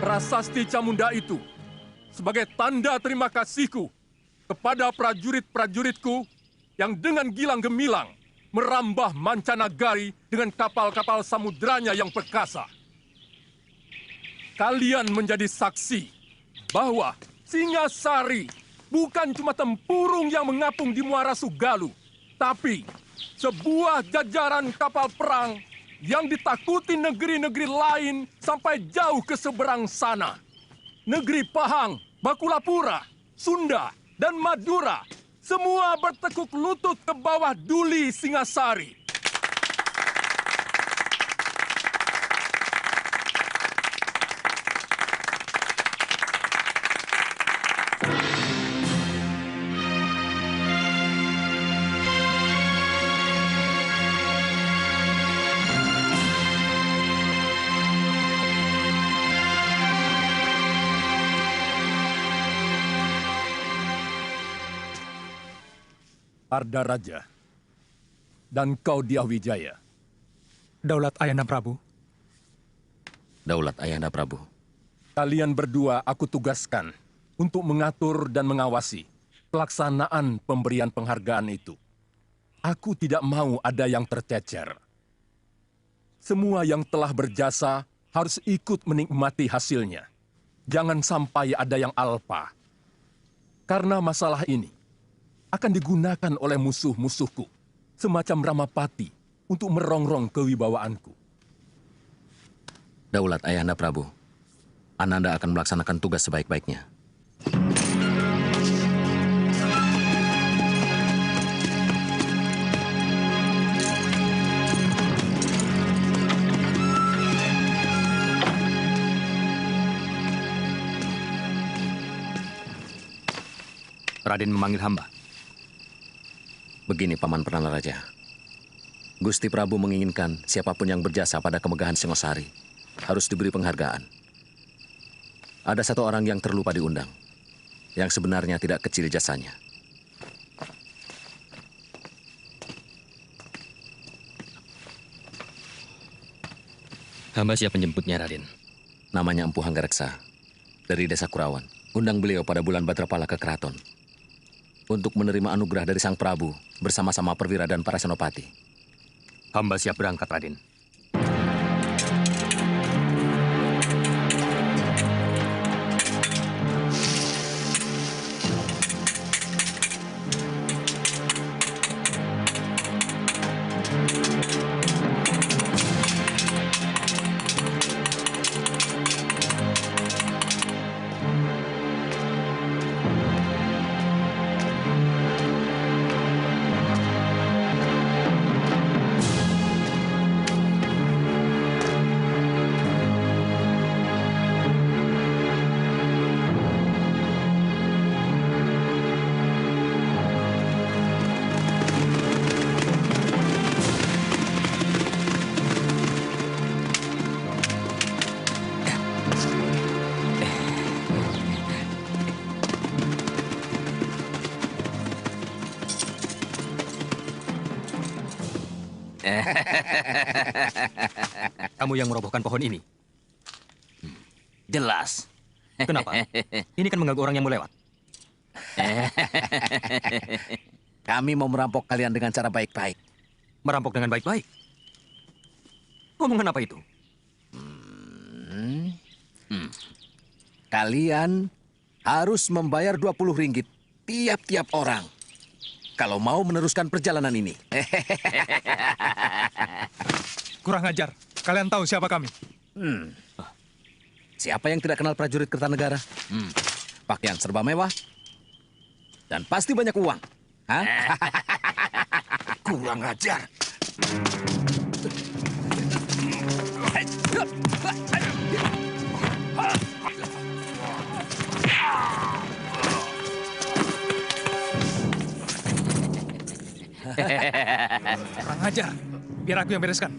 prasasti Camunda itu sebagai tanda terima kasihku kepada prajurit-prajuritku yang dengan gilang gemilang merambah mancanagari dengan kapal-kapal samudranya yang perkasa. Kalian menjadi saksi bahwa Singasari bukan cuma tempurung yang mengapung di Muara Sugalu, tapi sebuah jajaran kapal perang yang ditakuti negeri-negeri lain sampai jauh ke seberang sana. Negeri Pahang, Bakulapura, Sunda, dan Madura, semua bertekuk lutut ke bawah duli Singasari. Arda Raja, dan kau Diahwijaya. Daulat Ayahanda Prabu. Daulat Ayahanda Prabu. Kalian berdua aku tugaskan untuk mengatur dan mengawasi pelaksanaan pemberian penghargaan itu. Aku tidak mau ada yang tercecer. Semua yang telah berjasa harus ikut menikmati hasilnya. Jangan sampai ada yang alpa. Karena masalah ini akan digunakan oleh musuh-musuhku, semacam Ramapati, untuk merongrong kewibawaanku. Daulat Ayahanda Prabu, Ananda akan melaksanakan tugas sebaik-baiknya. Raden memanggil hamba. Begini, Paman Perdana Raja. Gusti Prabu menginginkan siapapun yang berjasa pada kemegahan Singosari harus diberi penghargaan. Ada satu orang yang terlupa diundang, yang sebenarnya tidak kecil jasanya. Hamba siap menjemputnya, Raden. Namanya Empu Hanggareksa, dari Desa Kurawan. Undang beliau pada bulan Badrapala ke keraton untuk menerima anugerah dari Sang Prabu bersama-sama perwira dan para senopati. Hamba siap berangkat, Raden. Kamu yang merobohkan pohon ini? Jelas. Kenapa? Ini kan mengganggu orang yang mau lewat. Kami mau merampok kalian dengan cara baik-baik. Merampok dengan baik-baik? Omongan apa itu? Kalian harus membayar 20 ringgit tiap-tiap orang kalau mau meneruskan perjalanan ini. Kurang ajar. Kalian tahu siapa kami? Siapa yang tidak kenal prajurit Kertanegara? Pakaian serba mewah dan pasti banyak uang. Hah? Kurang ajar. Kurang ajar. Biar aku yang bereskan.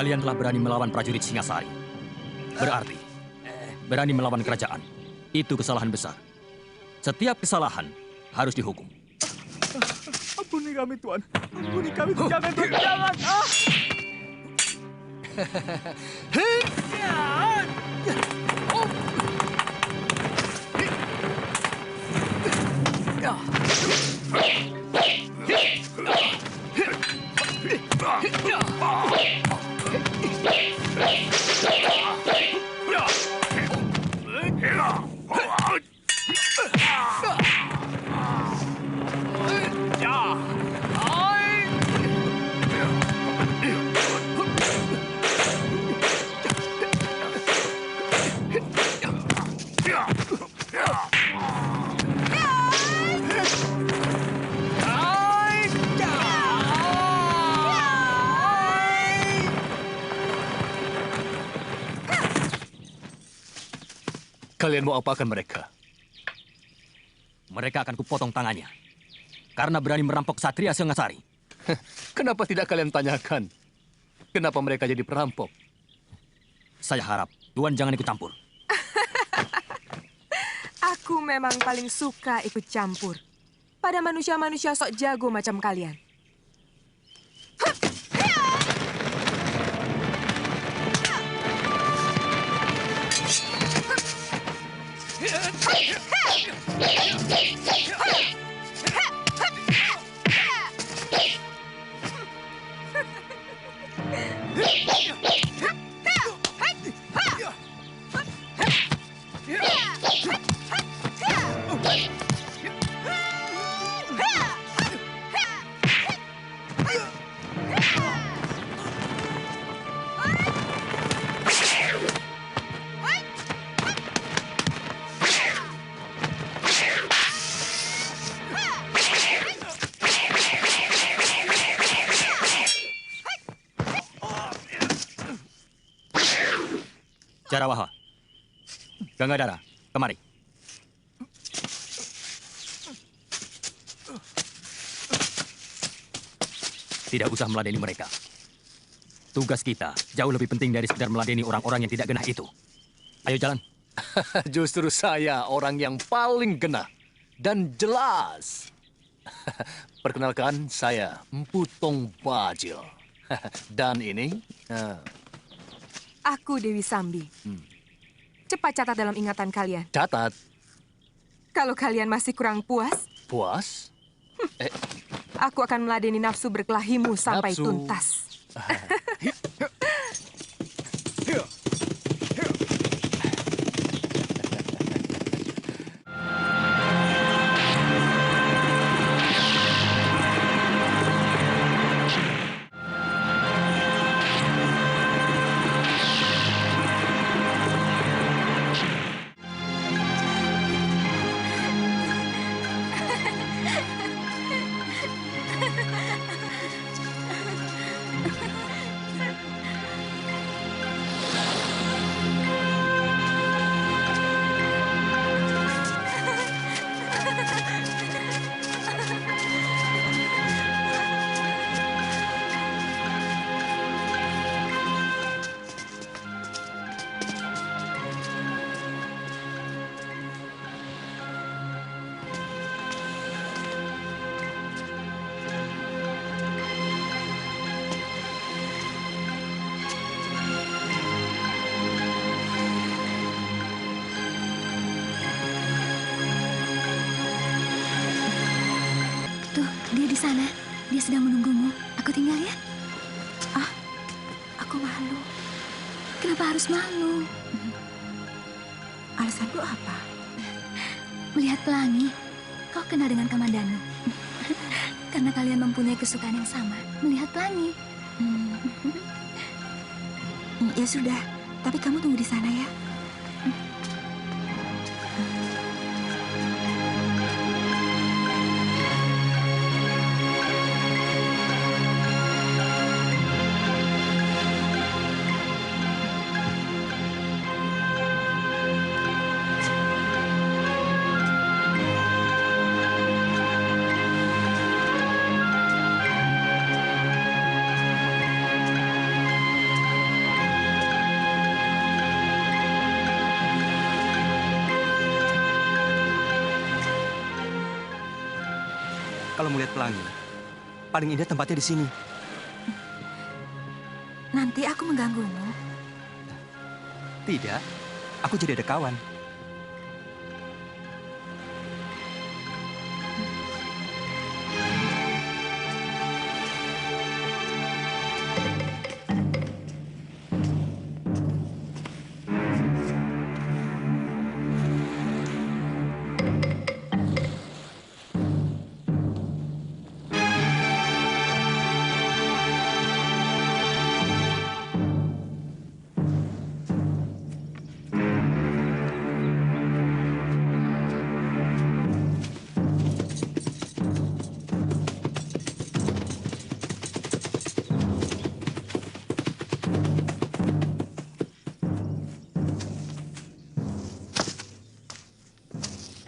Kalian telah berani melawan prajurit Singasari. Berarti, berani melawan kerajaan. Itu kesalahan besar. Setiap kesalahan harus dihukum. Ampuni kami, Tuan. Ampuni kami, jangan, Tuan, jangan. Ah! Kalian mau apakan mereka? Mereka akan kupotong tangannya. Karena berani merampok Satria Singasari. Kenapa tidak kalian tanyakan? Kenapa mereka jadi perampok? Saya harap Tuan jangan ikut campur. Aku memang paling suka ikut campur pada manusia-manusia sok jago macam kalian. Jarawaha, Gangadara, kemari. Tidak usah meladeni mereka. Tugas kita jauh lebih penting dari sekedar meladeni orang-orang yang tidak genah itu. Ayo jalan. Justru saya orang yang paling genah dan jelas. Perkenalkan, saya Empu Tong Bajil. Dan ini... Aku Dewi Sambi. Cepat catat dalam ingatan kalian. Catat. Kalau kalian masih kurang puas, Puas? aku akan meladeni nafsu berkelahimu sampai Nafsu. tuntas. Tuh, dia di sana. Dia sedang menunggumu. Aku tinggal ya. Ah, aku malu. Kenapa harus malu? Alasanku apa? Melihat pelangi, kau kenal dengan Kamandanu. Karena kalian mempunyai kesukaan yang sama, melihat pelangi. Ya sudah, tapi kamu tunggu di sana ya. kalau melihat pelangi, paling indah tempatnya di sini. Nanti aku mengganggumu. Tidak, aku jadi ada kawan.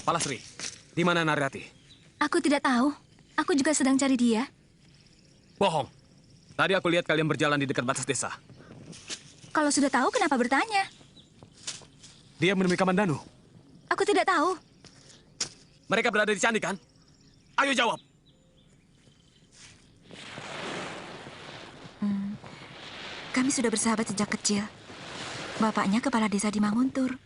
Palasri, di mana Narirati? Aku tidak tahu. Aku juga sedang cari dia. Bohong. Tadi aku lihat kalian berjalan di dekat batas desa. Kalau sudah tahu, kenapa bertanya? Dia menemui Kamandanu. Aku tidak tahu. Mereka berada di candi, kan? Ayo jawab. Kami sudah bersahabat sejak kecil. Bapaknya kepala desa di Manguntur.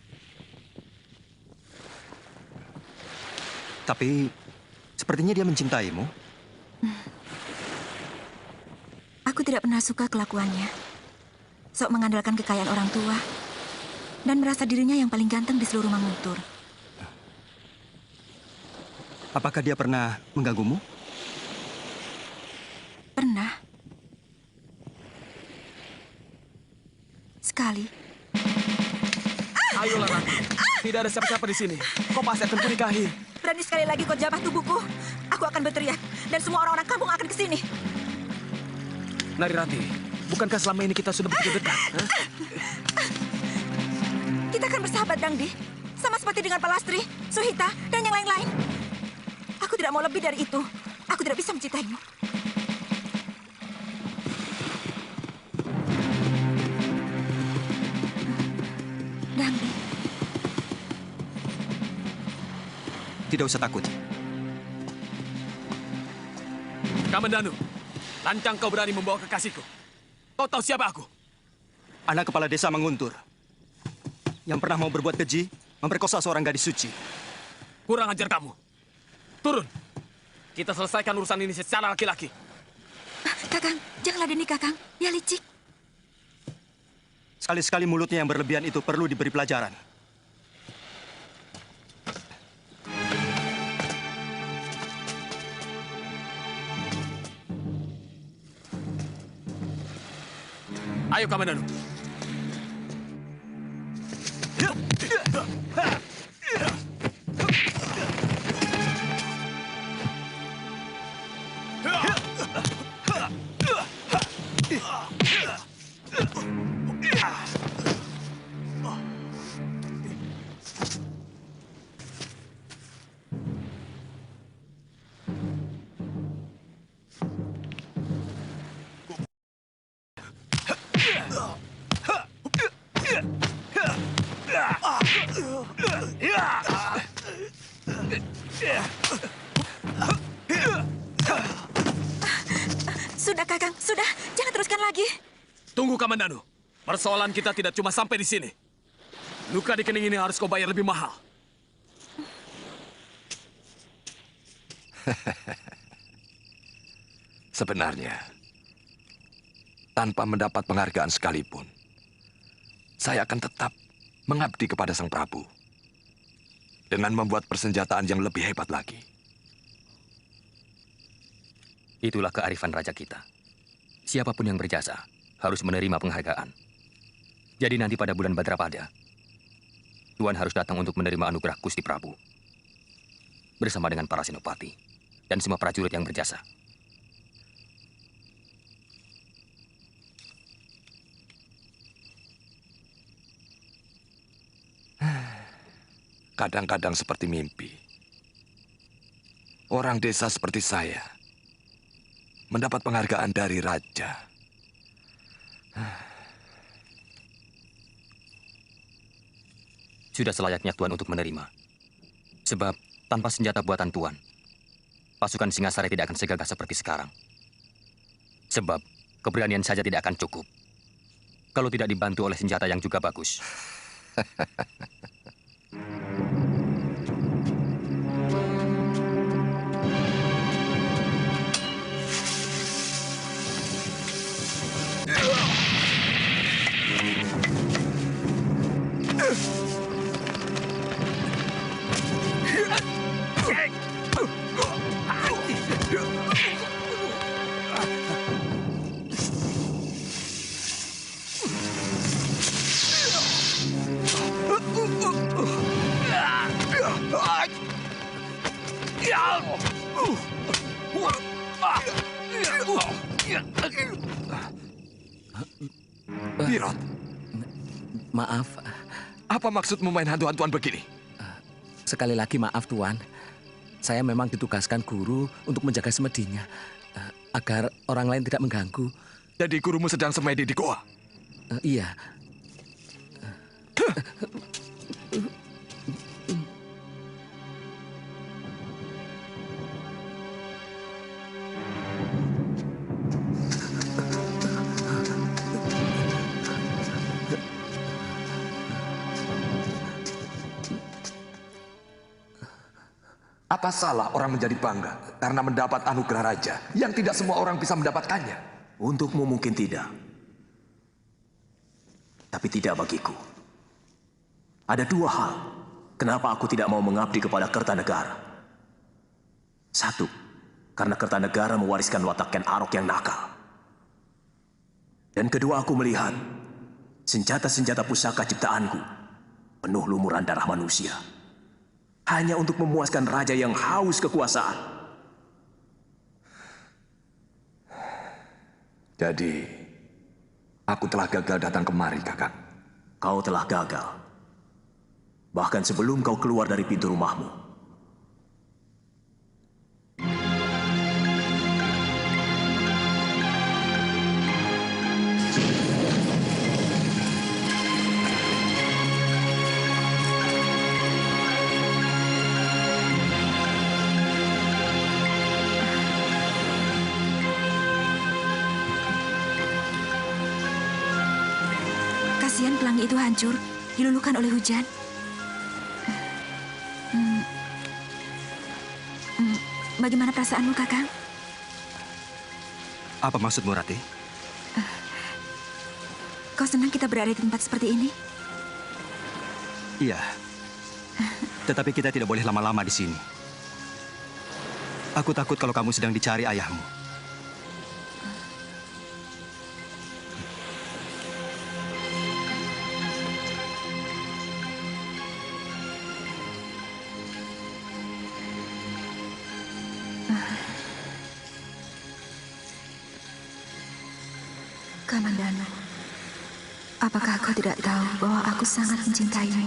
Tapi sepertinya dia mencintaimu. Aku tidak pernah suka kelakuannya. Sok mengandalkan kekayaan orang tua. Dan merasa dirinya yang paling ganteng di seluruh Manguntur. Apakah dia pernah mengganggumu? Pernah. Sekali. Ayolah, Rati. Tidak ada siapa-siapa di sini. Kau pasti akan kunikahi. Berani sekali lagi kau jabah tubuhku. Aku akan berteriak. Dan semua orang-orang kampung akan kesini. Narirati, bukankah selama ini kita sudah begitu dekat? Hah? Kita akan bersahabat, Dangdi. Sama seperti dengan Palastri, Suhita, dan yang lain-lain. Aku tidak mau lebih dari itu. Aku tidak bisa mencintaimu. Dangdi. Tidak usah takut. Kamandanu, lancang kau berani membawa kekasihku. Kau tahu siapa aku? Anak kepala desa Manguntur. Yang pernah mau berbuat keji, memperkosa seorang gadis suci. Kurang ajar kamu. Turun. Kita selesaikan urusan ini secara laki-laki. Kakang, jangan ladeni Kakang. Dia licik. Sekali-sekali mulutnya yang berlebihan itu perlu diberi pelajaran. Ayo, Kamandanu. Sudah, Kakang. Sudah. Jangan teruskan lagi. Tunggu, Kamandanu. Persoalan kita tidak cuma sampai di sini. Luka di kening ini harus kau bayar lebih mahal. Sebenarnya, tanpa mendapat penghargaan sekalipun, saya akan tetap mengabdi kepada Sang Prabu dengan membuat persenjataan yang lebih hebat lagi. Itulah kearifan raja kita. Siapapun yang berjasa harus menerima penghargaan. Jadi nanti pada bulan Badrapada, Tuan harus datang untuk menerima anugerah Gusti Prabu. Bersama dengan para senopati dan semua prajurit yang berjasa. Kadang-kadang seperti mimpi. Orang desa seperti saya mendapat penghargaan dari raja. Sudah selayaknya Tuan untuk menerima. Sebab tanpa senjata buatan Tuan, pasukan Singasari tidak akan segagah seperti sekarang. Sebab keberanian saja tidak akan cukup kalau tidak dibantu oleh senjata yang juga bagus. Birot, Maaf, apa maksudmu main hantu-hantuan begini? sekali lagi maaf Tuan. Saya memang ditugaskan guru untuk menjaga semedinya, agar orang lain tidak mengganggu. Jadi gurumu sedang semedi di goa? Iya. Apa salah orang menjadi bangga karena mendapat anugerah raja yang tidak semua orang bisa mendapatkannya? Untukmu mungkin tidak. Tapi tidak bagiku. Ada dua hal kenapa aku tidak mau mengabdi kepada Kertanegara. Satu, karena Kertanegara mewariskan watak Ken Arok yang nakal. Dan kedua, aku melihat senjata-senjata pusaka ciptaanku penuh lumuran darah manusia. Hanya untuk memuaskan raja yang haus kekuasaan. Jadi, aku telah gagal datang kemari, Kakang. Kau telah gagal. Bahkan sebelum kau keluar dari pintu rumahmu. Kasihan pelangi itu hancur, diluluhkan oleh hujan. Bagaimana perasaanmu, Kakang? Apa maksudmu, Rati? Kau senang kita berada di tempat seperti ini? Iya. Tetapi kita tidak boleh lama-lama di sini. Aku takut kalau kamu sedang dicari ayahmu. Kamandano, apakah kau tidak tahu bahwa aku sangat mencintaimu?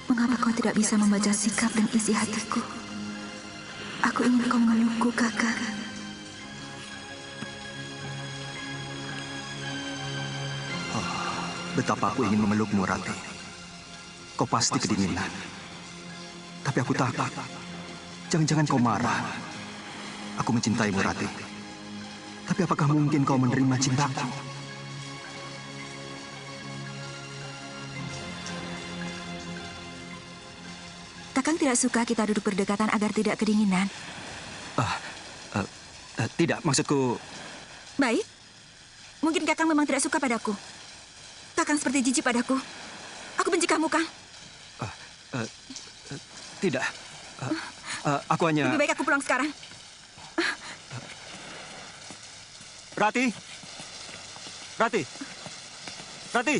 Mengapa kau tidak bisa membaca sikap dan isi hatiku? Aku ingin kau memelukku, Kakak. Betapa aku ingin memelukmu, Rati. Kau pasti kedinginan. Tapi aku takut. Jangan-jangan kau marah. Aku mencintaimu, Rati. Tapi apakah mungkin kau menerima cintaku? Kakang tidak suka kita duduk berdekatan agar tidak kedinginan. Tidak, maksudku... Baik. Mungkin Kakang memang tidak suka padaku. Kakang seperti jijik padaku. Aku benci kamu, Kang. Tidak. Aku hanya... Lebih baik aku pulang sekarang. Rati! Rati! Rati!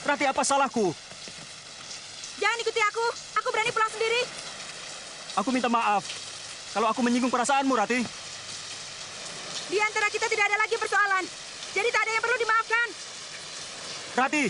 Rati, apa salahku? Jangan ikuti aku. Aku berani pulang sendiri. Aku minta maaf kalau aku menyinggung perasaanmu, Rati. Di antara kita tidak ada lagi persoalan. Jadi tak ada yang perlu dimaafkan. Rati!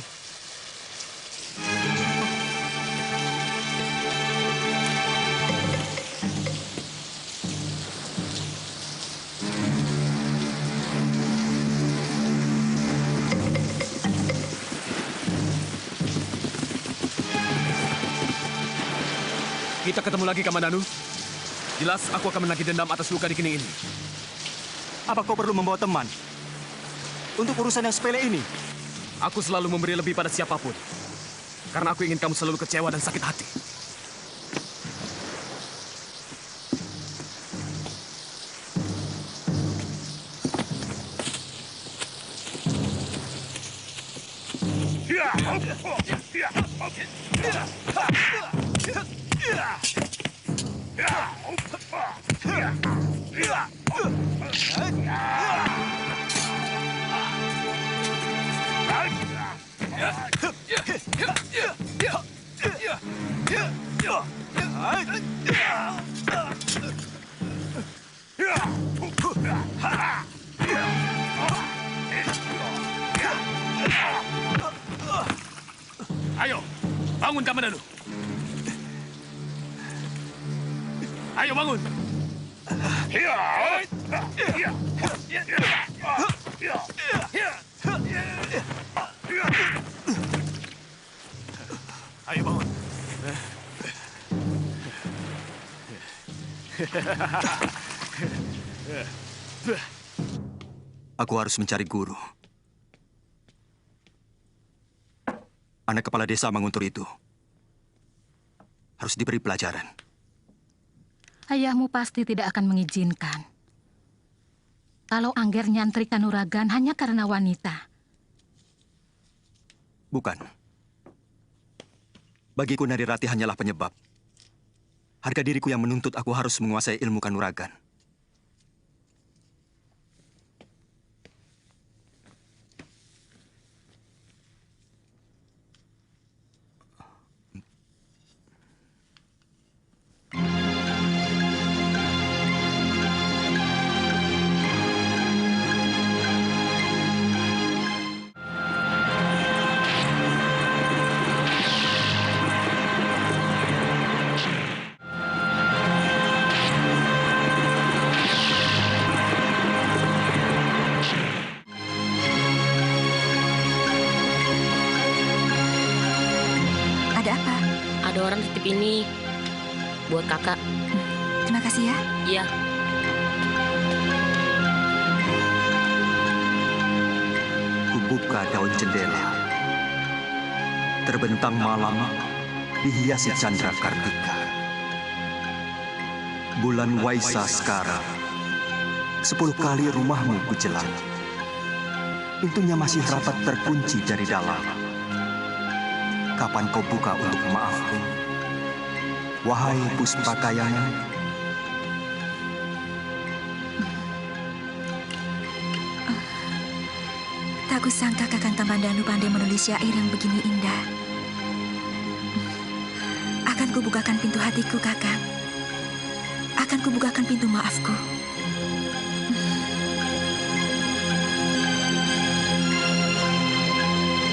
kita ketemu lagi, Kamandanu. Jelas aku akan menagih dendam atas luka di kening ini. Apa kau perlu membawa teman? Untuk urusan yang sepele ini? Aku selalu memberi lebih pada siapapun. Karena aku ingin kamu selalu kecewa dan sakit hati. Ayo, bangun Kamandanu. Ayo bangun. Ayo bangun. Aku harus mencari guru. Anak kepala desa Manguntur itu harus diberi pelajaran. Ayahmu pasti tidak akan mengizinkan. Kalau Angger nyantri Kanuragan hanya karena wanita. Bukan. Bagiku Narirati hanyalah penyebab. Harga diriku yang menuntut aku harus menguasai ilmu Kanuragan. Ada orang titip ini buat kakak. Terima kasih ya. Iya. Kubuka daun jendela. Terbentang malam dihiasi candra kartika. Bulan Waisa sekarang. 10 kali rumahmu kujelang. Pintunya masih rapat terkunci dari dalam. Kapan kau buka untuk maafku? Wahai Puspakayangan. Tak kusangka Kakang Kamandanu pandai menulis syair yang begini indah. Akan kubukakan pintu hatiku, Kakang. Akan kubukakan pintu maafku.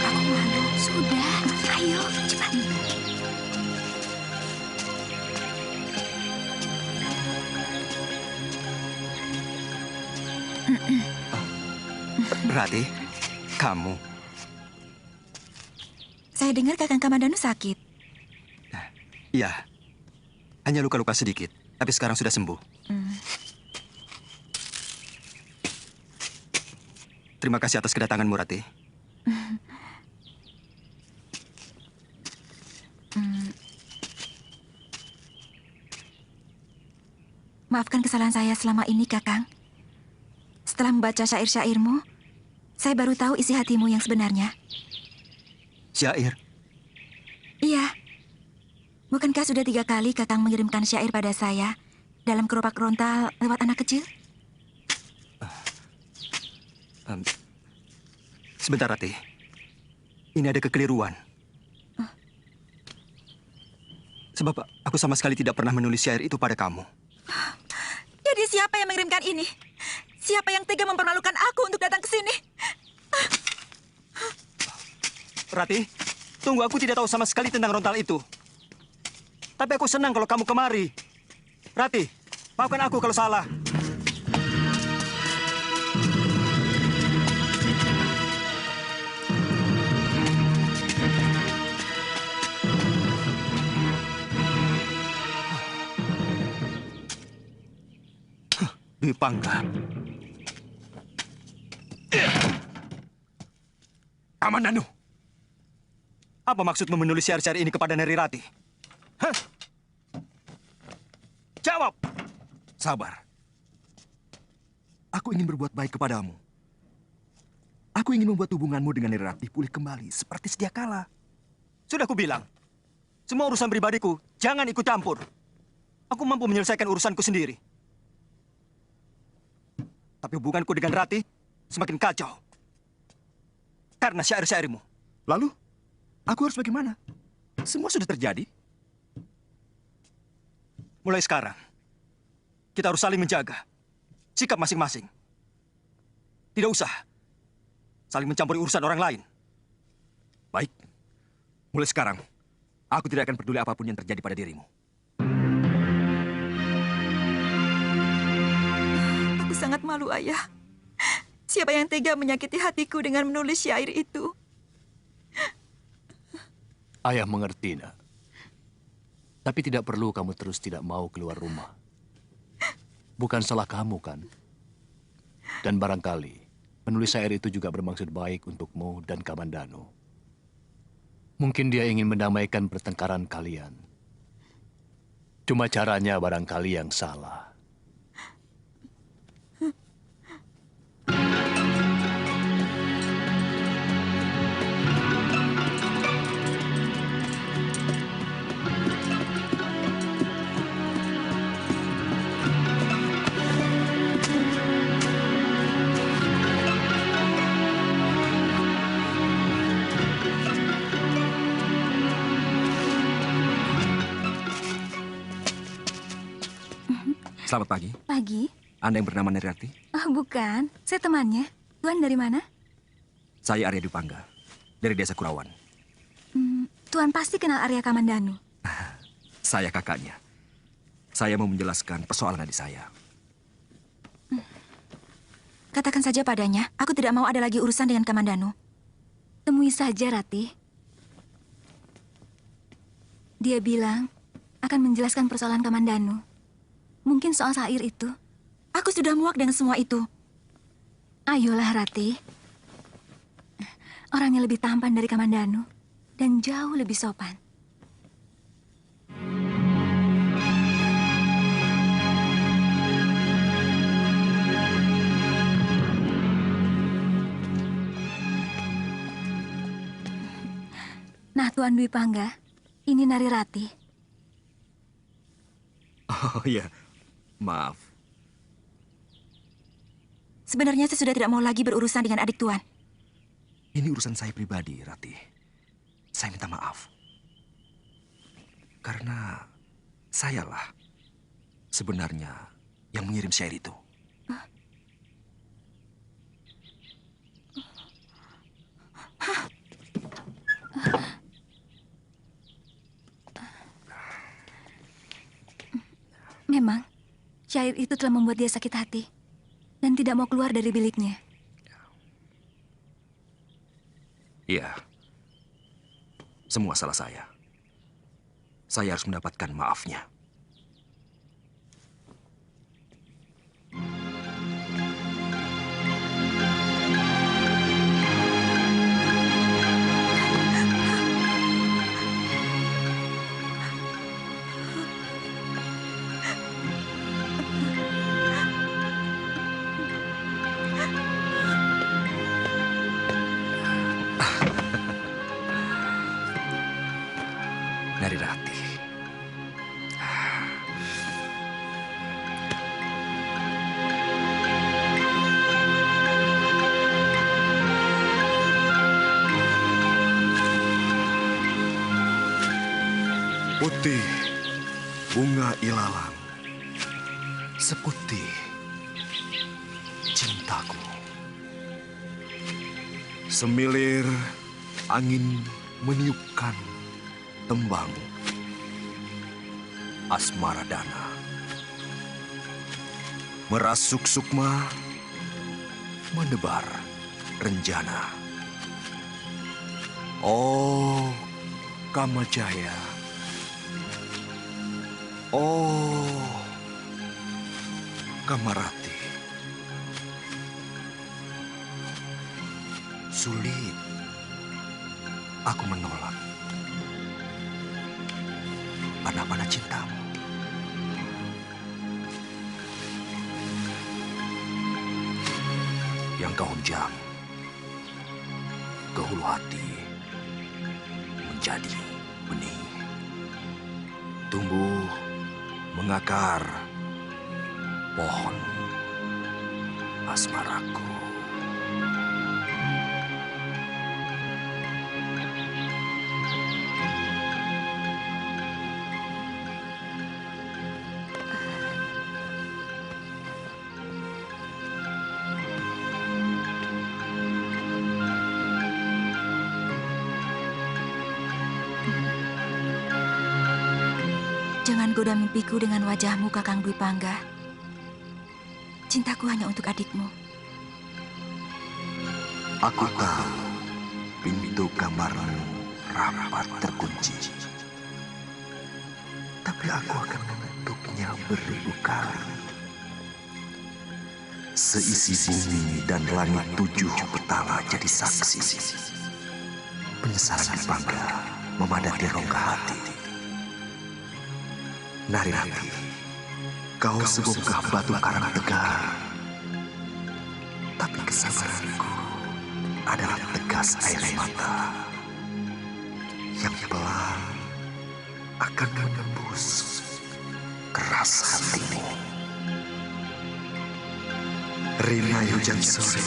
Aku malu. Sudah, ayo cepat. Rati, kamu. Saya dengar Kakang Kamandanu sakit. Iya, hanya luka-luka sedikit, tapi sekarang sudah sembuh. Terima kasih atas kedatanganmu, Rati. Maafkan kesalahan saya selama ini, Kakang. Setelah membaca syair-syairmu, saya baru tahu isi hatimu yang sebenarnya. Syair? Iya. Bukankah sudah 3 kali Kakang mengirimkan syair pada saya dalam keropak rontal lewat anak kecil? Sebentar, Rati. Ini ada kekeliruan. Sebab aku sama sekali tidak pernah menulis syair itu pada kamu. Jadi siapa yang mengirimkan ini? Siapa yang tega mempermalukan aku untuk datang ke sini? Rati, tunggu, aku tidak tahu sama sekali tentang rontal itu. Tapi aku senang kalau kamu kemari. Rati, maafkan aku kalau salah. Dwi Pangga. Kamandanu. Apa maksudmu menulis syair-syair ini kepada Neri Rati? Hah? Jawab! Sabar. Aku ingin berbuat baik kepadamu. Aku ingin membuat hubunganmu dengan Neri Rati pulih kembali seperti sedia kala. Sudah kubilang, semua urusan pribadiku jangan ikut campur. Aku mampu menyelesaikan urusanku sendiri. Tapi hubunganku dengan Rati semakin kacau. Karena syair-syairmu. Lalu, aku harus bagaimana? Semua sudah terjadi. Mulai sekarang, kita harus saling menjaga sikap masing-masing. Tidak usah saling mencampuri urusan orang lain. Baik. Mulai sekarang, aku tidak akan peduli apapun yang terjadi pada dirimu. Aku sangat malu, Ayah. Siapa yang tega menyakiti hatiku dengan menulis syair itu? Ayah mengerti, nak. Tapi tidak perlu kamu terus tidak mau keluar rumah. Bukan salah kamu, kan? Dan barangkali penulis syair itu juga bermaksud baik untukmu dan Kamandanu. Mungkin dia ingin mendamaikan pertengkaran kalian. Cuma caranya barangkali yang salah. Selamat pagi. Pagi? Anda yang bernama Neri Rati? Oh, bukan. Saya temannya. Tuan dari mana? Saya Arya Dwi Pangga, dari Desa Kurawan. Tuan pasti kenal Arya Kamandanu. Saya kakaknya. Saya mau menjelaskan persoalan adik saya. Katakan saja padanya, aku tidak mau ada lagi urusan dengan Kamandanu. Temui saja, Rati. Dia bilang akan menjelaskan persoalan Kamandanu. Mungkin soal syair itu. Aku sudah muak dengan semua itu. Ayolah, Rati. Orangnya lebih tampan dari Kamandanu. Dan jauh lebih sopan. Nah, Tuan Dwi Pangga, ini Nari Rati. Oh iya, maaf. Sebenarnya saya sudah tidak mau lagi berurusan dengan adik Tuan. Ini urusan saya pribadi, Rati. Saya minta maaf. Karena sayalah sebenarnya yang mengirim syair itu. Memang, syair itu telah membuat dia sakit hati dan tidak mau keluar dari biliknya. Iya. Semua salah saya. Saya harus mendapatkan maafnya. Nari Rati. Putih bunga ilalang, seputih cintaku. Semilir angin meniupkan tembang asmara dana. Merasuk sukma, menebar renjana. Oh, Kamajaya. Oh, Kamarati. sulit. Aku menolak. Pada cintamu. Yang kau hujam ke hulu hati menjadi benih. Tumbuh, mengakar, pohon asmaraku. Jangan goda mimpiku dengan wajahmu, Kakang Dwi Pangga. Cintaku hanya untuk adikmu. Aku tahu pintu kamarmu rapat terkunci. Tapi aku akan menutupnya beribu kali. Seisi bumi dan langit 7 petala jadi saksi. Penyesalan Dwi Pangga memadati rongga hati. Narirati, kau sebongkah batu karang tegar. Tapi kesabaranku adalah tegas air mata yang pelan akan menembus keras hatimu. Rinai hujan sore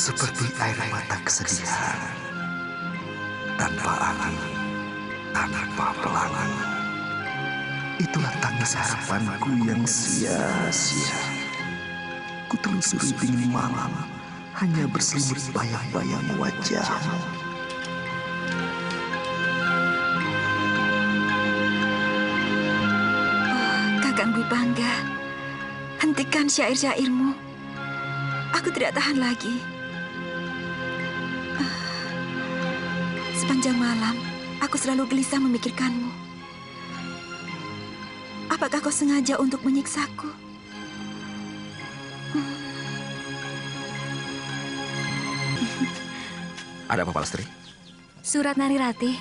seperti air mata kesedihan, tanpa angin, tanpa pelangi. Itulah tangis harapanku yang sia-sia. Ku telusuri dingin malam, hanya berselimut bayang-bayang wajahmu. Oh, Kakang Dwi Pangga, hentikan syair-syairmu. Aku tidak tahan lagi. Sepanjang malam, aku selalu gelisah memikirkanmu. Apakah kau sengaja untuk menyiksaku? Ada apa, Palastri? Surat Narirati.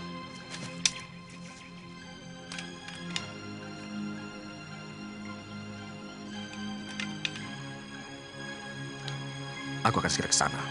Aku akan segera ke sana.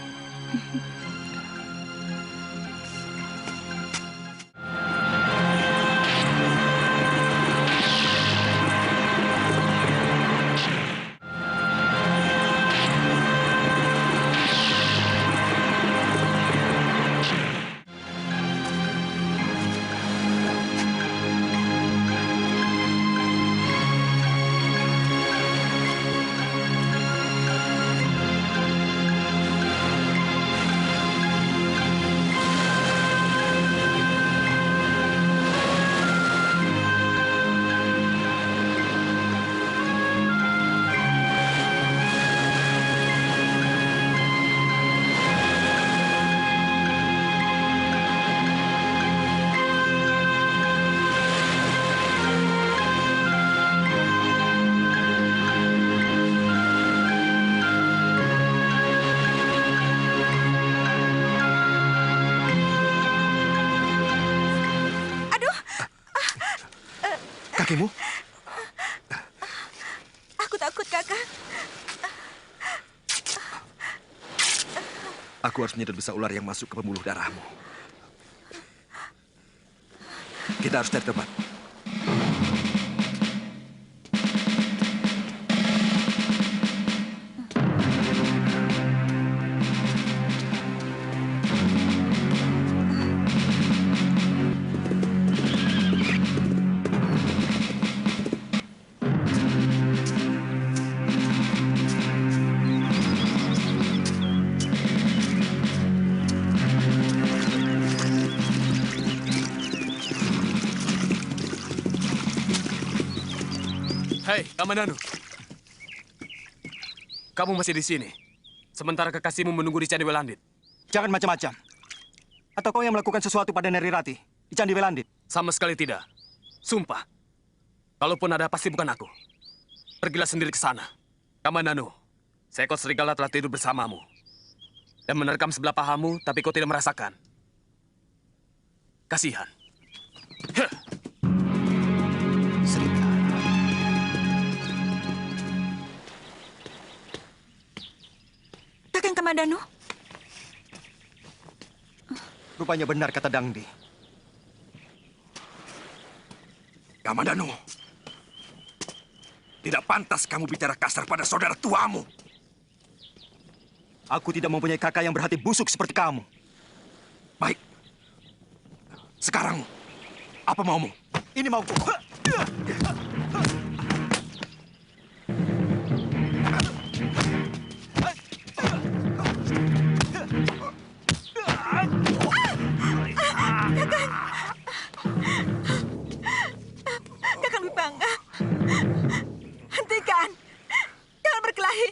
Kakimu? Aku takut, Kakang. Aku harus menyedot besa ular yang masuk ke pembuluh darahmu. Kita harus cari tempat. Hei, Kamandanu. Kamu masih di sini. Sementara kekasihmu menunggu di Candi Welandit. Jangan macam-macam. Atau kau yang melakukan sesuatu pada Narirati di Candi Welandit? Sama sekali tidak. Sumpah. Kalaupun ada, pasti bukan aku. Pergilah sendiri ke sana. Kamandanu, seekor serigala telah tidur bersamamu. dan menerkam sebelah pahamu, tapi kau tidak merasakan. Kasihan. Kakang Kamandanu. Rupanya benar kata Dangdi. Kamandanu, tidak pantas kamu bicara kasar pada saudara tuamu. Aku tidak mempunyai kakak yang berhati busuk seperti kamu. Baik. Sekarang, apa maumu? Ini mauku. Kakang Dwi Pangga. Hentikan. Jangan berkelahi.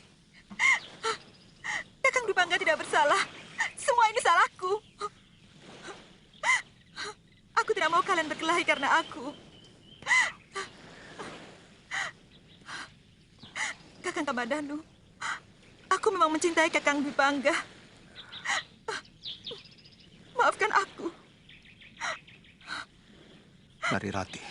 Kakang Dwi Pangga tidak bersalah. Semua ini salahku. Aku tidak mau kalian berkelahi karena aku. Kakang Kamandanu, aku memang mencintai Kakang Dwi Pangga. Maafkan aku. Narirati.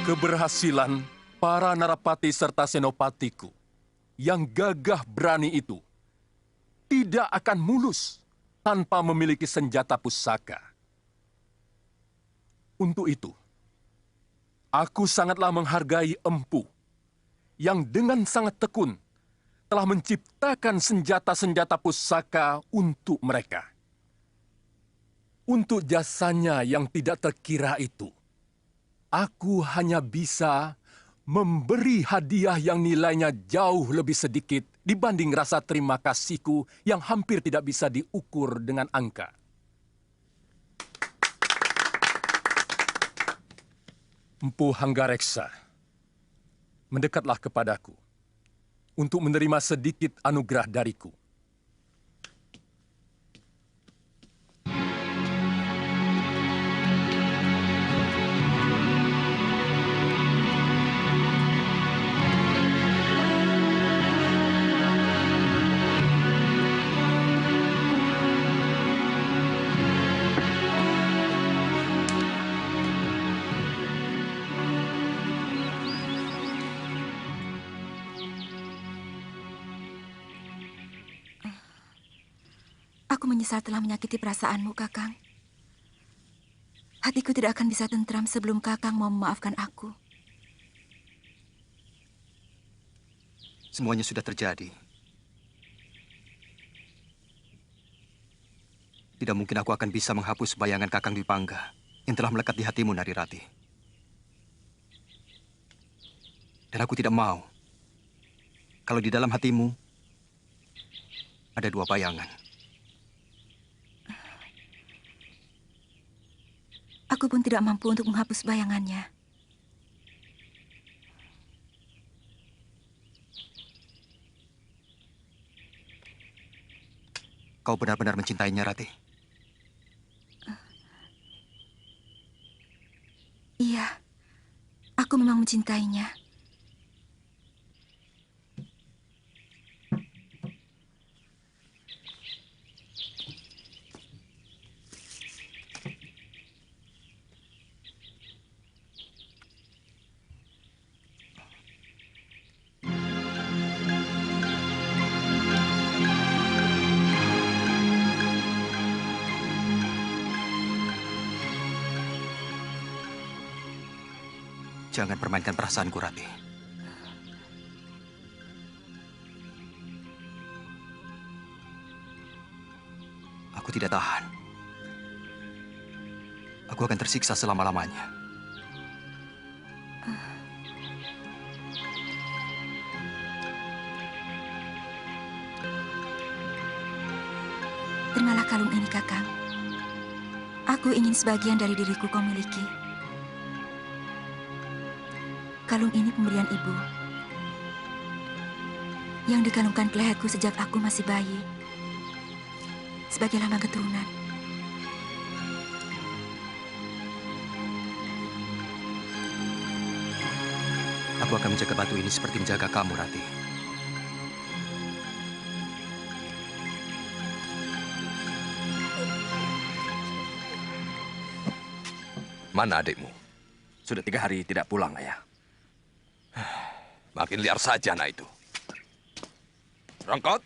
Keberhasilan para narapati serta senopatiku yang gagah berani itu tidak akan mulus tanpa memiliki senjata pusaka. Untuk itu, aku sangatlah menghargai Empu yang dengan sangat tekun telah menciptakan senjata-senjata pusaka untuk mereka. Untuk jasanya yang tidak terkira itu, aku hanya bisa memberi hadiah yang nilainya jauh lebih sedikit dibanding rasa terima kasihku yang hampir tidak bisa diukur dengan angka. Empu Hanggareksa, mendekatlah kepadaku untuk menerima sedikit anugerah dariku. Aku menyesal telah menyakiti perasaanmu, Kakang. Hatiku tidak akan bisa tentram sebelum Kakang mau memaafkan aku. Semuanya sudah terjadi. Tidak mungkin aku akan bisa menghapus bayangan Kakang Dwi Pangga yang telah melekat di hatimu, Narirati. Dan aku tidak mau kalau di dalam hatimu ada dua bayangan. Aku pun tidak mampu untuk menghapus bayangannya. Kau benar-benar mencintainya, Rati? Iya, aku memang mencintainya. Jangan permainkan perasaanku, Rati. Aku tidak tahan. Aku akan tersiksa selama-lamanya. Terimalah kalung ini, Kakang. Aku ingin sebagian dari diriku kau miliki. Kalung ini pemberian ibu yang dikalungkan ke leherku sejak aku masih bayi. sebagai lambang keturunan. Aku akan menjaga batu ini seperti menjaga kamu, Rati. Mana adikmu? Sudah 3 hari tidak pulang, Ayah. Makin liar saja anak itu. Rongkot,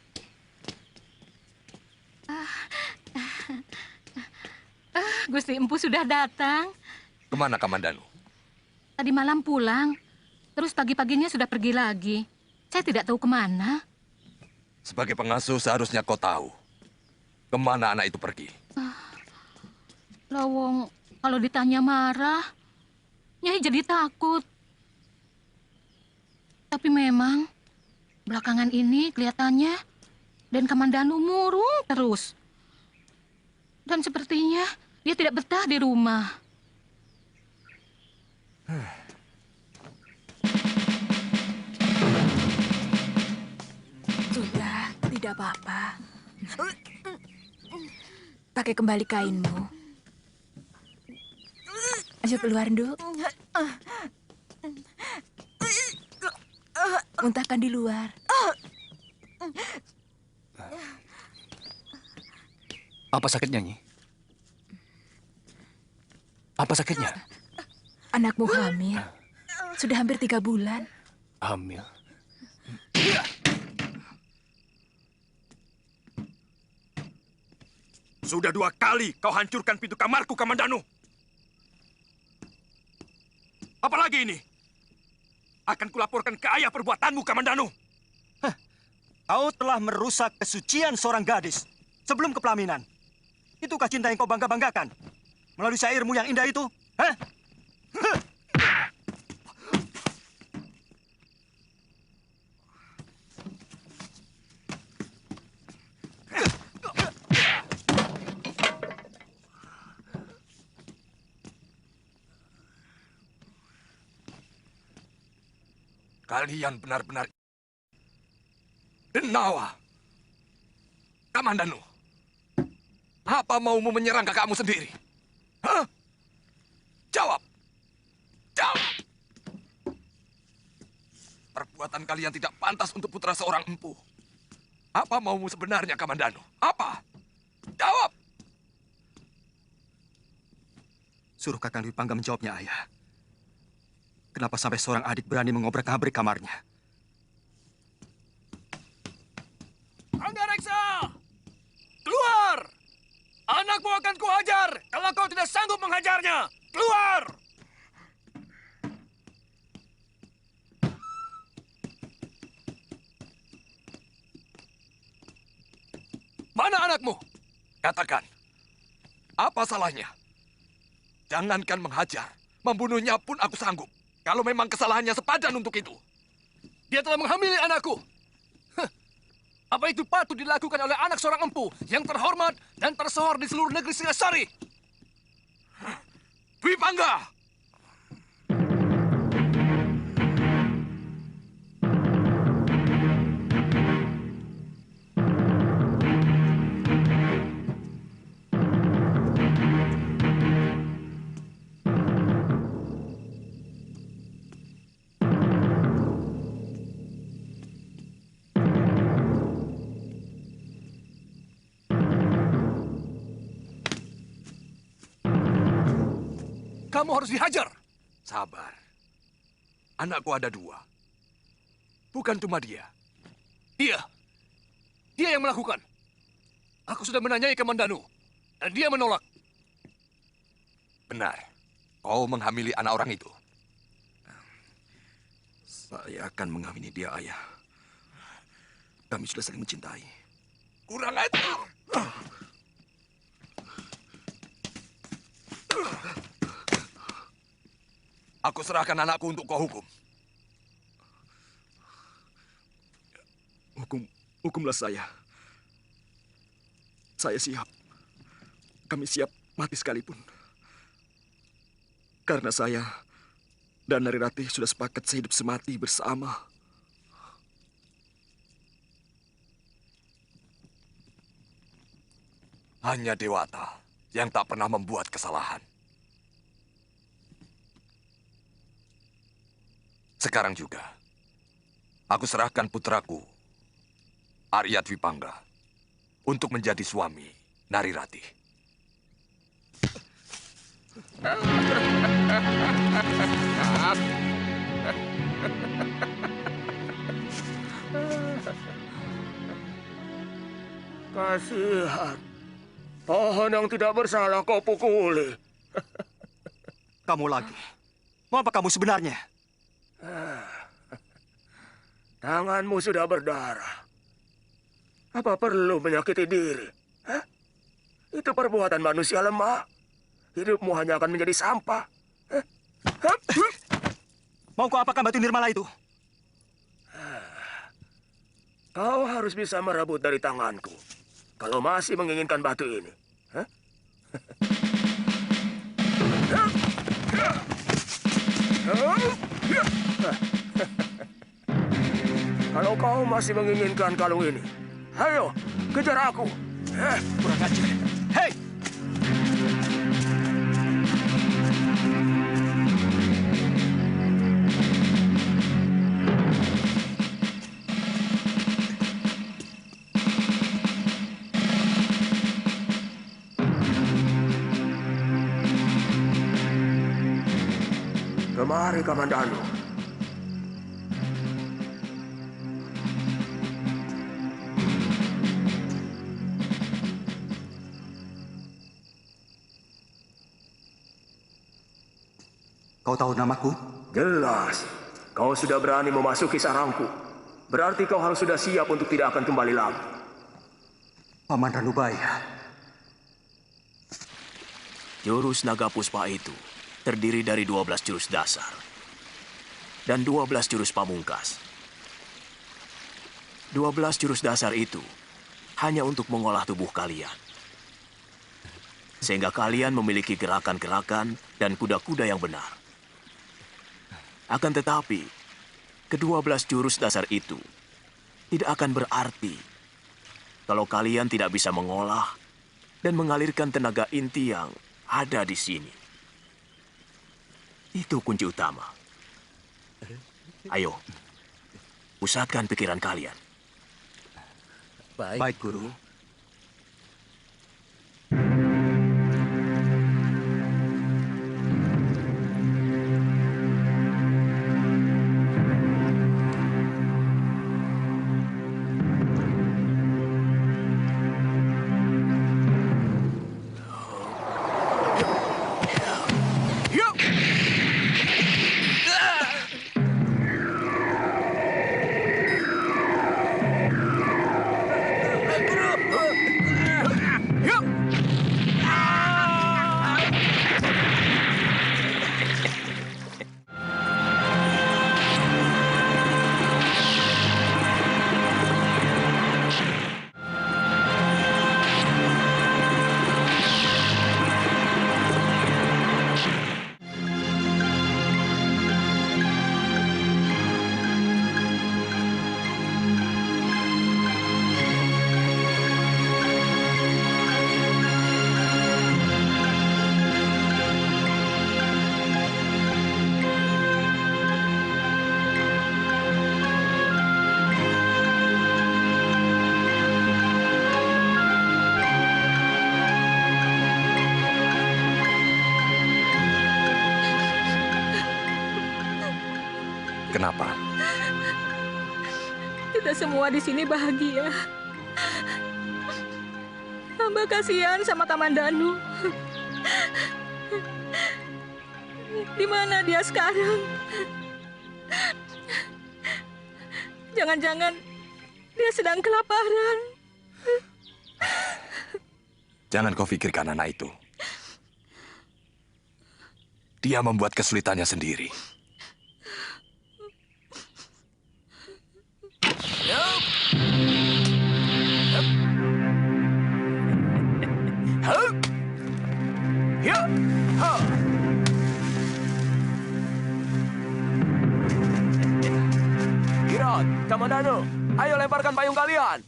Gusti Empu sudah datang. kemana Kamandanu? Tadi malam pulang, terus pagi-paginya sudah pergi lagi. Saya tidak tahu kemana. Sebagai pengasuh seharusnya kau tahu kemana anak itu pergi. Lawong, kalau ditanya marah, Nyai jadi takut. Tapi memang, belakangan ini kelihatannya Den Kamandanu murung terus. Dan sepertinya dia tidak betah di rumah. Sudah, tidak apa-apa. Pakai kembali kainmu. Ayo keluar, Nduk. Muntahkan di luar. Apa sakitnya, Nyi? Apa sakitnya? Anakmu hamil. Sudah hampir 3 bulan. Hamil. Sudah 2 kali kau hancurkan pintu kamarku, Kamandanu. Apalagi ini? Akan kulaporkan ke ayah perbuatanmu, Kamandanu. Kau telah merusak kesucian seorang gadis sebelum kepelaminan. Itukah cinta yang kau bangga-banggakan? Melalui syairmu yang indah itu? Hah? Kalian benar-benar denawa. Kamandanu, apa maumu menyerang kakakmu sendiri? Hah? Jawab. Jawab. Perbuatan kalian tidak pantas untuk putra seorang empu. Apa maumu sebenarnya, Kamandanu? Apa? Jawab. Suruh Kakang Dwi Pangga menjawabnya, Ayah. Kenapa sampai seorang adik berani mengobrak-abrik kamarnya? Anggareksa! Keluar! Anakmu akan kuhajar kalau kau tidak sanggup menghajarnya. Keluar! Mana anakmu? Katakan. Apa salahnya? Jangankan menghajar, membunuhnya pun aku sanggup. Kalau memang kesalahannya sepadan untuk itu. Dia telah menghamili anakku. Apa itu patut dilakukan oleh anak seorang empu yang terhormat dan tersohor di seluruh negeri Singasari? Dwi Pangga! Kamu harus dihajar. Sabar. Anakku ada 2. Bukan cuma dia. Dia yang melakukan. Aku sudah menanyai Kamandanu, dan dia menolak. Benar. Kau menghamili anak orang itu. Saya akan menghamili dia, Ayah. Kami sudah saling mencintai. Kurang ajar. Aku serahkan anakku untuk kau hukum. Hukumlah saya. Saya siap. Kami siap mati sekalipun. Karena saya dan Narirati sudah sepakat sehidup semati bersama. Hanya Dewata yang tak pernah membuat kesalahan. Sekarang juga, aku serahkan putraku, Arya Dwipangga, untuk menjadi suami Narirati. Kasihan. Pohon yang tidak bersalah kau pukuli. Kamu lagi. Mau apa kamu sebenarnya? Tanganmu sudah berdarah. Apa perlu menyakiti diri? Hah? Itu perbuatan manusia lemah. Hidupmu hanya akan menjadi sampah. Mau kau apakan batu nirmala itu? Kau harus bisa merebut dari tanganku. Kalau masih menginginkan batu ini. Hah? Kalau kau masih menginginkan kalung ini, ayo, kejar aku. Kurang ajar. Hei! Kemari, Kamandanu. Kau tahu namaku? Jelas. Kau sudah berani memasuki sarangku. Berarti kau harus sudah siap untuk tidak akan kembali lagi. Paman Ranubaya. Jurus Naga Puspa itu terdiri dari 12 jurus dasar dan 12 jurus pamungkas. 12 jurus dasar itu hanya untuk mengolah tubuh kalian. Sehingga kalian memiliki gerakan-gerakan dan kuda-kuda yang benar. Akan tetapi, ke-12 jurus dasar itu tidak akan berarti kalau kalian tidak bisa mengolah dan mengalirkan tenaga inti yang ada di sini. Itu kunci utama. Ayo, pusatkan pikiran kalian. Baik, Guru. Kenapa? Kita semua di sini bahagia. Hamba kasihan sama Kamandanu. Di mana dia sekarang? Jangan-jangan dia sedang kelaparan. Jangan kau pikirkan anak itu. Dia membuat kesulitannya sendiri. Kirat, Kamandanu, ayo lemparkan payung kalian.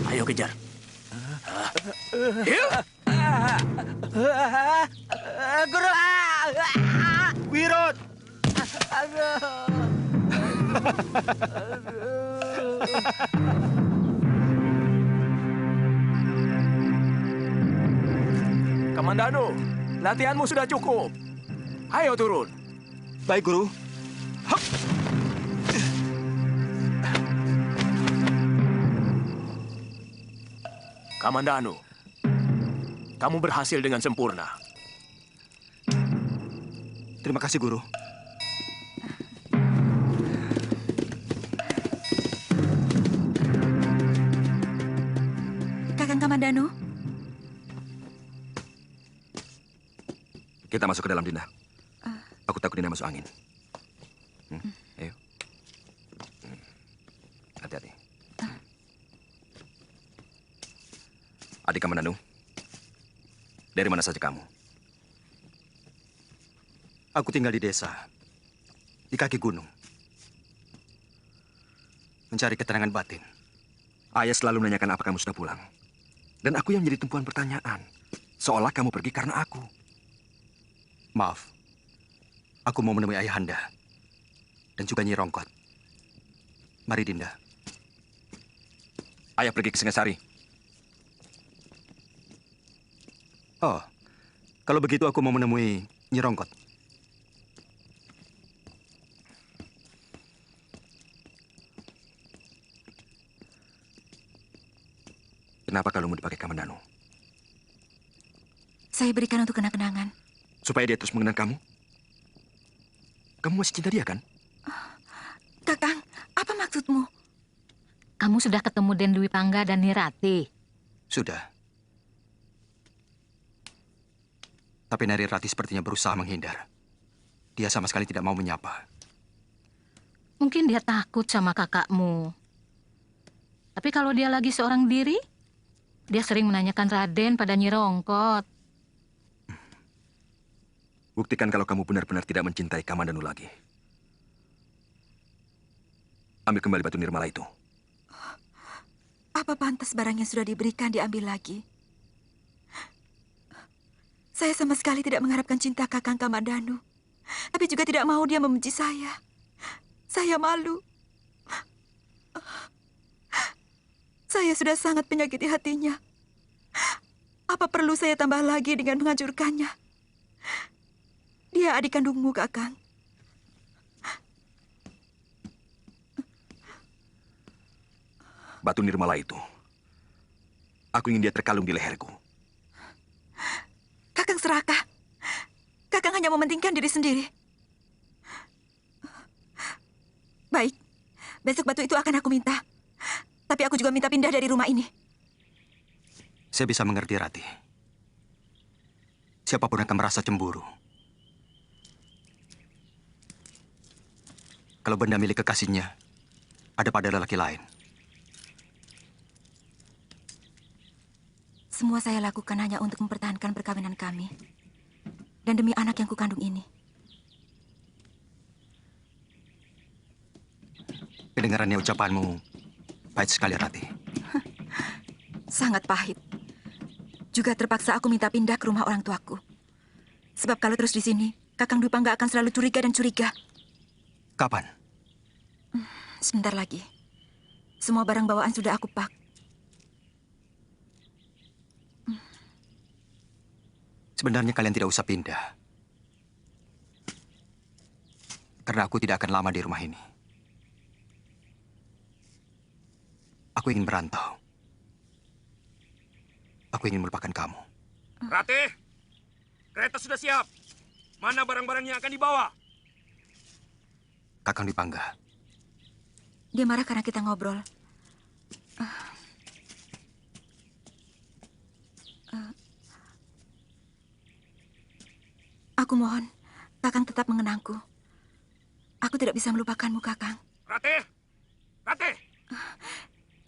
Ayo kejar. Guru, Wirot. Kamandano, latihanmu sudah cukup. Ayo turun. Baik, Guru. Kamandano, kamu berhasil dengan sempurna. Terima kasih, Guru. Kakang Kamandano, Kita masuk ke dalam, Dinda. Aku takut Dinda masuk angin. Ayo. Hati-hati. Adik Kamandanu, dari mana saja kamu? Aku tinggal di desa, di kaki gunung. Mencari ketenangan batin. Ayah selalu menanyakan apa kamu sudah pulang. Dan aku yang menjadi tumpuan pertanyaan. Seolah kamu pergi karena aku. Maaf, aku mau menemui Ayahanda dan juga Nyi Rongkot. Mari, Dinda. Ayah pergi ke Singasari. Oh, kalau begitu aku mau menemui Nyi Rongkot. Kenapa kalungmu dipakai Kamandanu? saya berikan untuk kenang-kenangan. Supaya dia terus mengenang kamu? Kamu masih cinta dia, kan? Kakang, apa maksudmu? Kamu sudah ketemu Den Dwi Pangga dan Nirati? Sudah. Tapi Nari Rati sepertinya berusaha menghindar. Dia sama sekali tidak mau menyapa. Mungkin dia takut sama kakakmu. Tapi kalau dia lagi seorang diri, dia sering menanyakan Raden pada Nyi Rongkot. Buktikan kalau kamu benar-benar tidak mencintai Kamandanu lagi. Ambil kembali batu nirmala itu. Apa pantas barang yang sudah diberikan diambil lagi? Saya sama sekali tidak mengharapkan cinta Kakang Kamandanu. Tapi juga tidak mau dia membenci saya. Saya malu. Saya sudah sangat menyakiti hatinya. Apa perlu saya tambah lagi dengan menghancurkannya? Dia adik kandungmu, Kakang. Batu nirmala itu. Aku ingin dia terkalung di leherku. Kakang serakah. Kakang hanya mementingkan diri sendiri. Baik, besok batu itu akan aku minta. Tapi aku juga minta pindah dari rumah ini. Saya bisa mengerti, Rati. Siapapun akan merasa cemburu. Kalau benda milik kekasihnya ada pada lelaki lain. Semua saya lakukan hanya untuk mempertahankan perkawinan kami. Dan demi anak yang kukandung ini. Kedengarannya ucapanmu pahit sekali, Rati. Sangat pahit. Juga terpaksa aku minta pindah ke rumah orang tuaku. Sebab kalau terus di sini, Kakang Dwi Pangga akan selalu curiga dan curiga. Kapan? Sebentar lagi. Semua barang bawaan sudah aku pak. Sebenarnya kalian tidak usah pindah. Karena aku tidak akan lama di rumah ini. Aku ingin merantau. Aku ingin melupakan kamu. Rati, kereta sudah siap. Mana barang-barang yang akan dibawa? Kakang Dwi Pangga. Dia marah karena kita ngobrol. Aku mohon, Kakang tetap mengenangku. Aku tidak bisa melupakanmu, Kakang. Ratih! Ratih!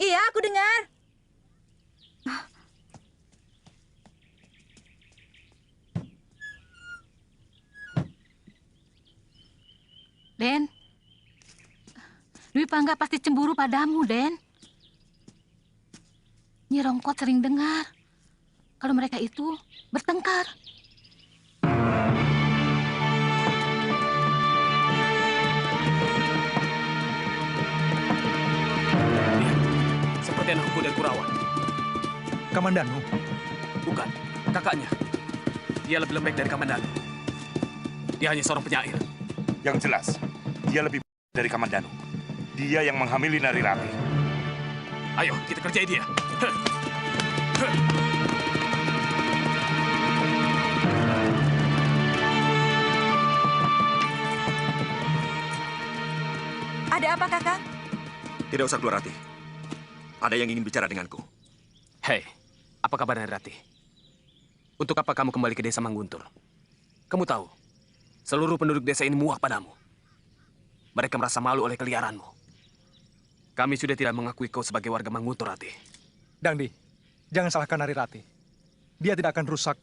Iya, aku dengar. Den, Dwi Pangga pasti cemburu padamu, Den. Nyi Rongkot sering dengar kalau mereka itu bertengkar. Seperti anak kuda Kurawan. Kamandanu? Bukan, kakaknya. Dia lebih lembek dari Kamandanu. Dia hanya seorang penyair. Yang jelas, dia lebih dari Kamandanu. Dia yang menghamili Nari Rati. Ayo, kita kerjai dia. Ada apa, Kakang? Tidak usah keluar, Rati. Ada yang ingin bicara denganku. Hei, apa kabar Nari Rati? Untuk apa kamu kembali ke desa Mangguntur? Kamu tahu, seluruh penduduk desa ini muak padamu. Mereka merasa malu oleh keliaranmu. Kami sudah tidak mengakui kau sebagai warga Mangguntur, Rati. Dangdi, jangan salahkan Nari Rati. Dia tidak akan rusak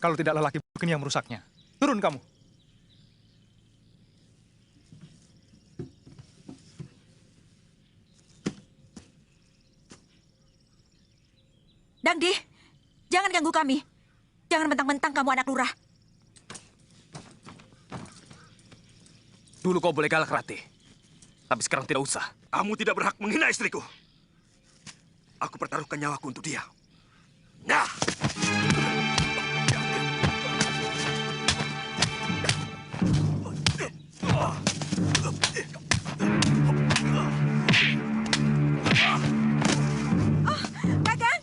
kalau tidak lelaki bukan yang merusaknya. Turun kamu. Dangdi, jangan ganggu kami. Jangan mentang-mentang kamu anak lurah. Dulu kau boleh galak, Rati. Tapi sekarang tidak usah. Kamu tidak berhak menghina istriku. Aku pertaruhkan nyawaku untuk dia. Nah! Kakang!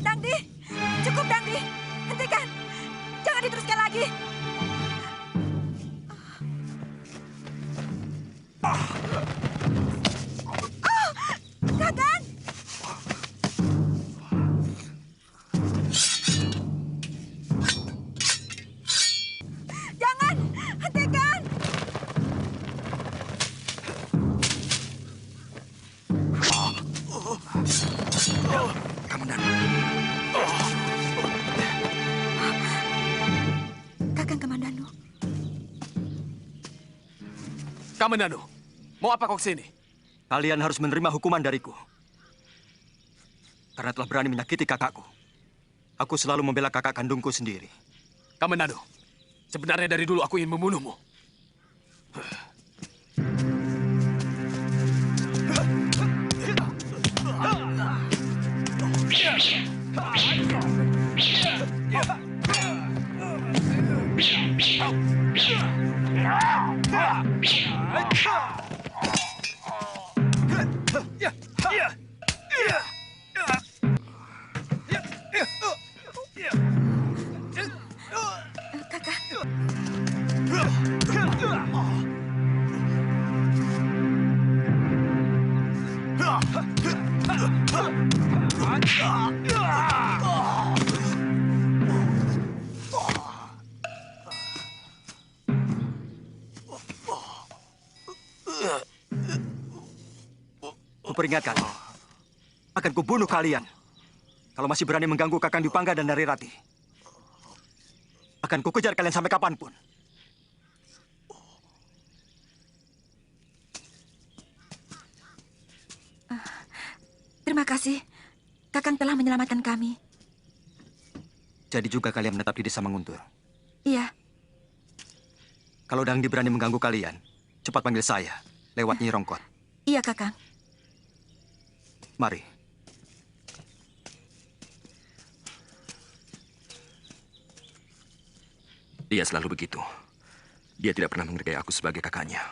Dangdi! Cukup, Dangdi! Hentikan! Jangan diteruskan lagi! Kakang! Jangan! Hentikan! Kakang Kamandanu. Kamandanu, mau apa kau kesini? Kalian harus menerima hukuman dariku. Karena telah berani menyakiti kakakku. Aku selalu membela kakak kandungku sendiri. Kamandanu, sebenarnya dari dulu aku ingin membunuhmu. Kuperingatkan, akan kubunuh kalian. Kalau masih berani mengganggu Kakang Dwi Pangga dan Nari Rati. Akan kukejar kalian sampai kapanpun. Terima kasih. Kakang telah menyelamatkan kami. Jadi juga kalian menetap di desa Manguntur. Iya. Kalau Dangdi berani mengganggu kalian, cepat panggil saya, lewat Nyi Rongkot. Iya, Kakang. Mari. Dia selalu begitu. Dia tidak pernah menghargai aku sebagai kakaknya.